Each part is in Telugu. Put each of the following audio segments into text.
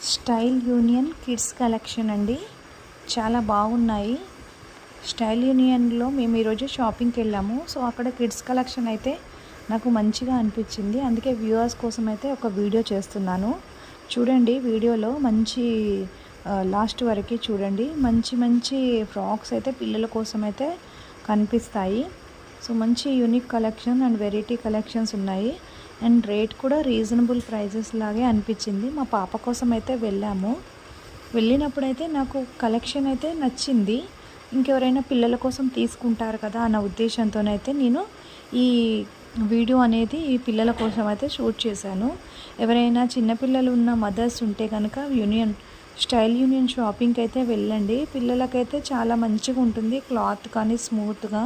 స్టైల్ యూనియన్ కిడ్స్ కలెక్షన్ అండి. చాలా బాగున్నాయి. స్టైల్ యూనియన్లో మేము ఈరోజు షాపింగ్కి వెళ్ళాము. సో అక్కడ కిడ్స్ కలెక్షన్ అయితే నాకు మంచిగా అనిపించింది. అందుకే వ్యూవర్స్ కోసం అయితే ఒక వీడియో చేస్తున్నాను. చూడండి, వీడియోలో మంచి లాస్ట్ వరకు చూడండి. మంచి మంచి ఫ్రాక్స్ అయితే పిల్లల కోసం అయితే కనిపిస్తాయి. సో మంచి unique collection and variety collections ఉన్నాయి. అండ్ రేట్ కూడా రీజనబుల్ ప్రైజెస్ లాగే అనిపించింది. మా పాప కోసం అయితే వెళ్ళినప్పుడైతే నాకు కలెక్షన్ అయితే నచ్చింది. ఇంకెవరైనా పిల్లల కోసం తీసుకుంటారు కదా అన్న ఉద్దేశంతోనైతే నేను ఈ వీడియో అనేది ఈ పిల్లల కోసం అయితే షూట్ చేశాను. ఎవరైనా చిన్నపిల్లలు ఉన్న మదర్స్ ఉంటే కనుక స్టైల్ యూనియన్ షాపింగ్కి అయితే వెళ్ళండి. పిల్లలకైతే చాలా మంచిగా ఉంటుంది. క్లాత్ కానీ స్మూత్గా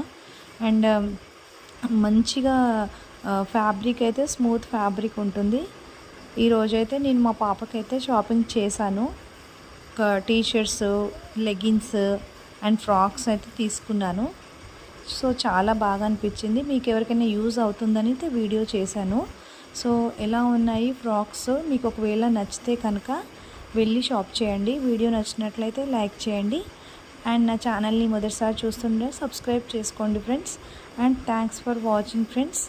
అండ్ మంచిగా ఫ్యాబ్రిక్ అయితే స్మూత్ ఫ్యాబ్రిక్ ఉంటుంది. ఈరోజైతే నేను మా పాపకైతే షాపింగ్ చేశాను. T shirts, leggings and frocks అయితే తీసుకున్నాను. సో చాలా బాగా అనిపించింది. మీకు ఎవరికైనా యూజ్ అవుతుందని అయితే వీడియో చేశాను. సో ఎలా ఉన్నాయి ఫ్రాక్స్, మీకు ఒకవేళ నచ్చితే కనుక వెళ్ళి షాప్ చేయండి. వీడియో నచ్చినట్లయితే లైక్ చేయండి. అండ్ నా ఛానల్ని మొదటిసారి చూస్తుంటే సబ్స్క్రైబ్ చేసుకోండి friends. And thanks for watching friends.